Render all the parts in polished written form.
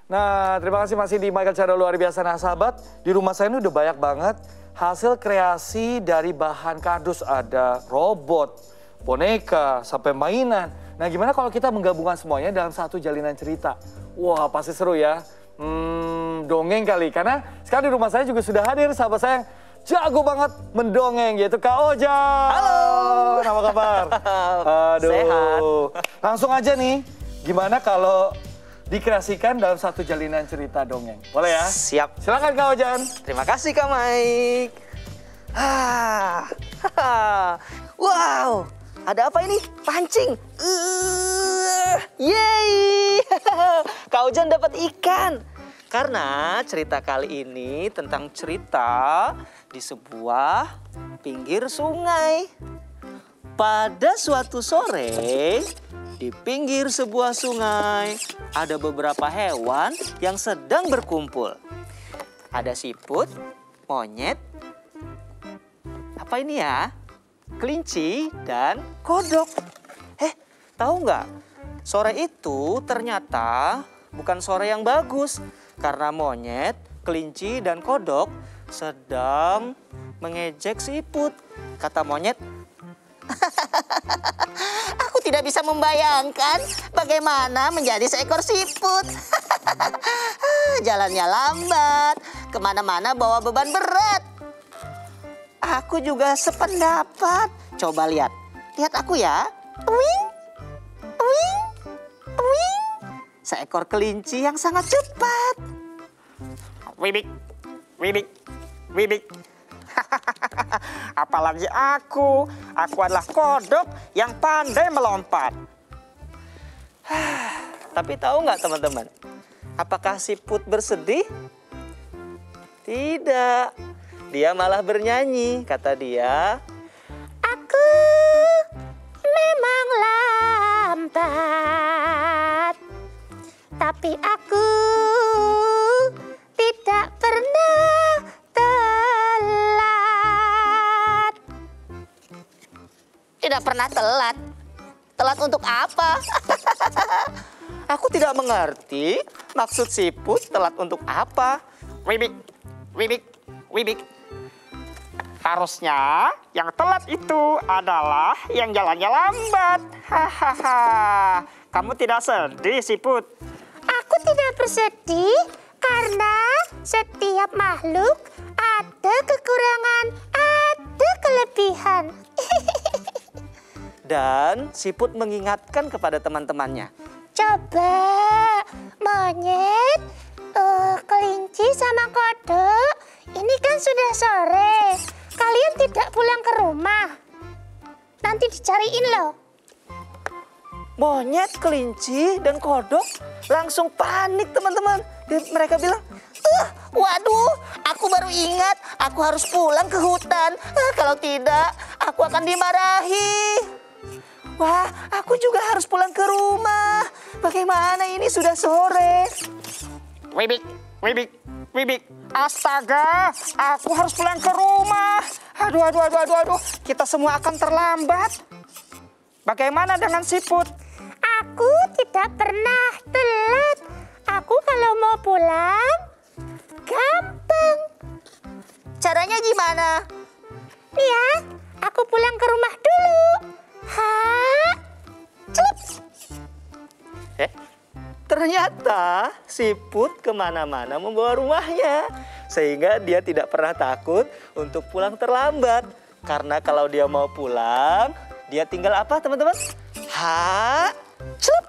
Nah, terima kasih masih di Michael Channel Luar Biasa. Nah sahabat, di rumah saya ini udah banyak banget hasil kreasi dari bahan kardus. Ada robot, boneka, sampai mainan. Nah gimana kalau kita menggabungkan semuanya dalam satu jalinan cerita? Wah pasti seru ya. Dongeng kali, karena sekarang di rumah saya juga sudah hadir sahabat saya yang jago banget mendongeng, yaitu Kak Ojan. Halo. Apa kabar? Aduh. Sehat. Langsung aja nih, gimana kalau dikreasikan dalam satu jalinan cerita dongeng? Boleh ya? Siap. Silakan Kak Ojan. Terima kasih Kak Mike. Wow, ada apa ini? Pancing. Yeay. Kak Ojan dapat ikan. Karena cerita kali ini tentang cerita di sebuah pinggir sungai. Pada suatu sore, di pinggir sebuah sungai, ada beberapa hewan yang sedang berkumpul. Ada siput, monyet, apa ini ya? Kelinci dan kodok. Tahu nggak? Sore itu ternyata bukan sore yang bagus. Karena monyet, kelinci, dan kodok sedang mengejek siput. Kata monyet, aku tidak bisa membayangkan bagaimana menjadi seekor siput. Jalannya lambat, kemana-mana bawa beban berat. Aku juga sependapat. Coba lihat, lihat aku ya. Wing, wing, wing. Seekor kelinci yang sangat cepat. Wibik, wibik, wibik. Apalagi aku adalah kodok yang pandai melompat. Tapi tahu nggak teman-teman, apakah siput bersedih? Tidak, dia malah bernyanyi. Kata dia, aku memang lambat, tapi aku tidak pernah telat. Tidak pernah telat? Telat untuk apa? Aku tidak mengerti maksud siput telat untuk apa. Wibik, wibik, wibik. Harusnya yang telat itu adalah yang jalannya lambat. Hahaha. Kamu tidak sedih, siput? Aku tidak bersedih karena setiap makhluk ada kekurangan, ada kelebihan. Dan siput mengingatkan kepada teman-temannya. Coba monyet, kelinci sama kodok, ini kan sudah sore. Kalian tidak pulang ke rumah. Nanti dicariin loh. Monyet, kelinci, dan kodok langsung panik teman-teman. Mereka bilang, waduh, aku baru ingat aku harus pulang ke hutan. Kalau tidak, aku akan dimarahi. Wah, aku juga harus pulang ke rumah. Bagaimana ini sudah sore? Wibik, wibik, wibik. Astaga, aku harus pulang ke rumah. Aduh. Kita semua akan terlambat. Bagaimana dengan siput? Aku tidak pernah telat. Aku kalau mau pulang, gampang. Caranya gimana? Lihat, aku pulang ke rumah dulu. Celup. Ternyata siput kemana-mana membawa rumahnya. Sehingga dia tidak pernah takut untuk pulang terlambat. Karena kalau dia mau pulang, dia tinggal apa teman-teman? Celup.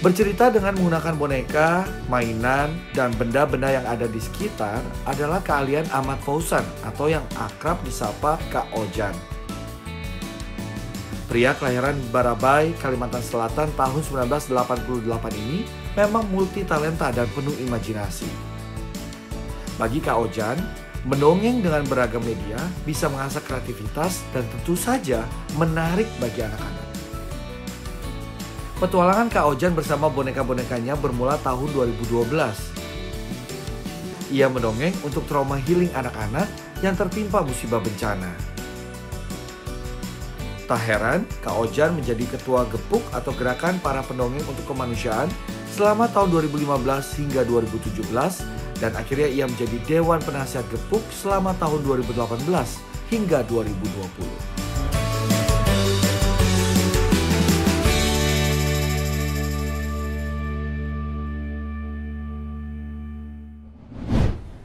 Bercerita dengan menggunakan boneka, mainan, dan benda-benda yang ada di sekitar adalah keahlian Ahmad Fauzan atau yang akrab disapa Kak Ojan. Pria kelahiran Barabai, Kalimantan Selatan tahun 1988 ini memang multi talenta dan penuh imajinasi. Bagi Kak Ojan, mendongeng dengan beragam media bisa mengasah kreativitas dan tentu saja menarik bagi anak-anak. Petualangan Kak Ojan bersama boneka-bonekanya bermula tahun 2012. Ia mendongeng untuk trauma healing anak-anak yang tertimpa musibah bencana. Tak heran, Kak Ojan menjadi ketua Gepuk atau Gerakan Para Pendongeng untuk Kemanusiaan selama tahun 2015 hingga 2017 dan akhirnya ia menjadi Dewan Penasihat Gepuk selama tahun 2018 hingga 2020.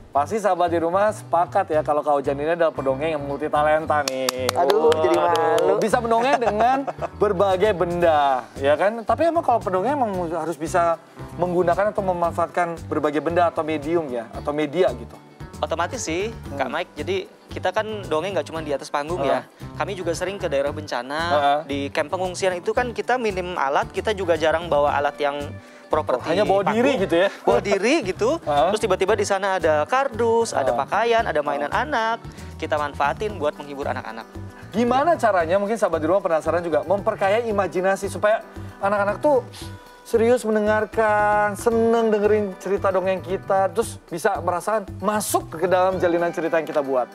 Pasti sahabat di rumah sepakat ya kalau Kak Ojan ini adalah pendongeng yang multi talenta nih. Aduh, jadi malu. Bisa mendongeng dengan berbagai benda, ya kan? Tapi emang kalau pendongeng emang harus bisa menggunakan atau memanfaatkan berbagai benda atau medium ya, atau media gitu. Otomatis sih, Kak Mike. Jadi kita kan dongeng nggak cuma di atas panggung ya. Kami juga sering ke daerah bencana, di camp pengungsian itu kan kita minim alat, kita juga jarang bawa alat yang properti. Hanya bawa diri gitu ya? Bawa diri gitu. Terus tiba-tiba di sana ada kardus, ada pakaian, ada mainan anak. Kita manfaatin buat menghibur anak-anak. Gimana caranya, mungkin sahabat di rumah penasaran juga, memperkaya imajinasi supaya anak-anak tuh serius mendengarkan, seneng dengerin cerita dongeng kita, terus bisa merasakan masuk ke dalam jalinan cerita yang kita buat.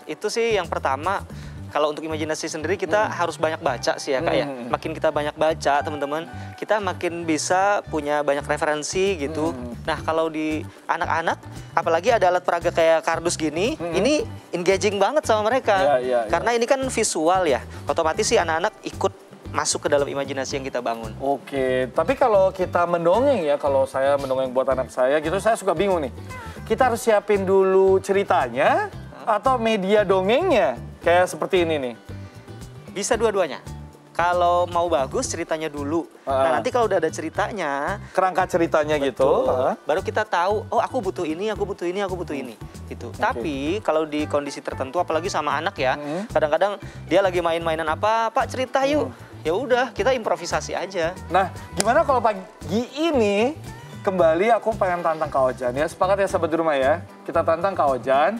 Itu sih yang pertama. Kalau untuk imajinasi sendiri kita harus banyak baca sih ya Kak ya. Makin kita banyak baca teman-teman, kita makin bisa punya banyak referensi gitu. Nah kalau di anak-anak, apalagi ada alat peraga kayak kardus gini, ini engaging banget sama mereka. Karena ini kan visual ya, otomatis sih anak-anak ikut masuk ke dalam imajinasi yang kita bangun. Oke, tapi kalau kita mendongeng ya, kalau saya mendongeng buat anak saya gitu, saya suka bingung nih. Kita harus siapin dulu ceritanya atau media dongengnya? Kayak seperti ini nih. Bisa dua-duanya. Kalau mau bagus ceritanya dulu. Nah nanti kalau udah ada ceritanya, kerangka ceritanya gitu. Baru kita tahu, oh aku butuh ini, aku butuh ini, aku butuh ini. Gitu. Tapi kalau di kondisi tertentu, apalagi sama anak ya, kadang-kadang dia lagi main-mainan apa, Pak cerita yuk. Ya udah, kita improvisasi aja. Nah, gimana kalau pagi ini kembali aku pengen tantang Kak Ojan ya. Sepakat ya sahabat di rumah ya. Kita tantang Kak Ojan.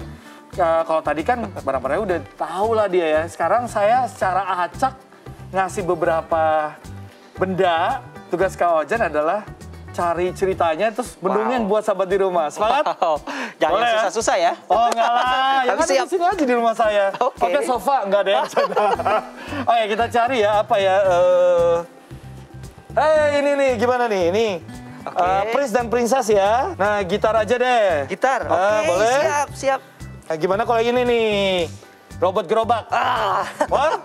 Kalau tadi kan barang-barangnya udah tahu lah dia ya. Sekarang saya secara acak ngasih beberapa benda. Tugas Kak Ojan adalah cari ceritanya terus mendongeng buat sahabat di rumah. Semangat? Jangan susah-susah ya. Oh enggak lah, ya kan di sini aja di rumah saya. Oke, sofa enggak ada yang Oke, kita cari ya apa ya. Ini nih gimana nih? Ini Prince dan Princess ya. Nah, gitar aja deh. Gitar, oke, boleh? Siap. Nah, gimana kalau ini nih? Robot gerobak. Wah,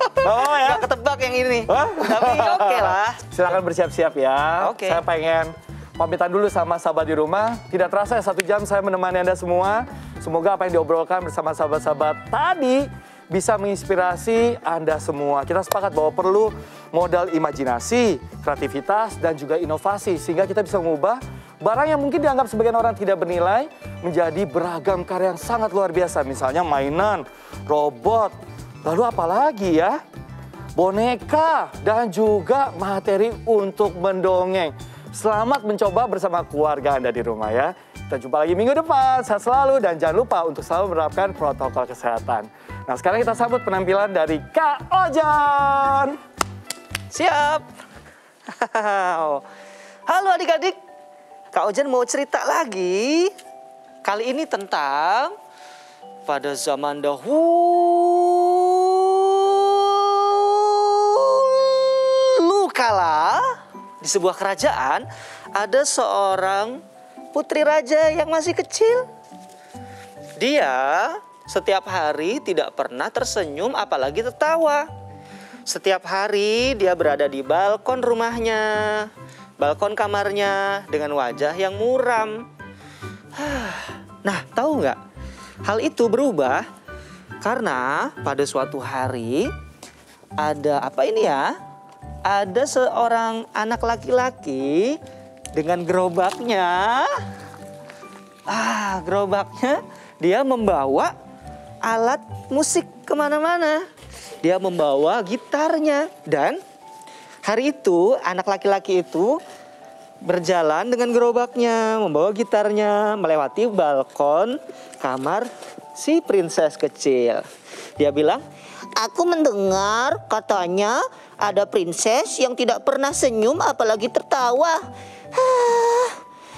ya? Gak ketebak yang ini. Tapi oke lah. Silakan bersiap-siap ya. Oke. Saya pengen pamitan dulu sama sahabat di rumah. Tidak terasa ya 1 jam saya menemani Anda semua. Semoga apa yang diobrolkan bersama sahabat-sahabat tadi bisa menginspirasi Anda semua. Kita sepakat bahwa perlu modal imajinasi, kreativitas, dan juga inovasi. Sehingga kita bisa mengubah barang yang mungkin dianggap sebagian orang tidak bernilai menjadi beragam karya yang sangat luar biasa. Misalnya mainan, robot, lalu apa lagi ya? Boneka, dan juga materi untuk mendongeng. Selamat mencoba bersama keluarga Anda di rumah ya. Kita jumpa lagi minggu depan. Sehat selalu dan jangan lupa untuk selalu menerapkan protokol kesehatan. Nah sekarang kita sambut penampilan dari Kak Ojan. Siap. Halo adik-adik. Kak Ojan mau cerita lagi. Kali ini tentang pada zaman dahulu kala di sebuah kerajaan ada seorang putri raja yang masih kecil. Dia setiap hari tidak pernah tersenyum apalagi tertawa. Setiap hari dia berada di balkon rumahnya, balkon kamarnya dengan wajah yang muram. Nah, tahu nggak? Hal itu berubah karena pada suatu hari ada apa ini ya? Ada seorang anak laki-laki dengan gerobaknya. Gerobaknya dia membawa alat musik kemana-mana. Dia membawa gitarnya dan hari itu anak laki-laki itu berjalan dengan gerobaknya, membawa gitarnya, melewati balkon kamar si princess kecil. Dia bilang, Aku mendengar katanya ada princess yang tidak pernah senyum apalagi tertawa.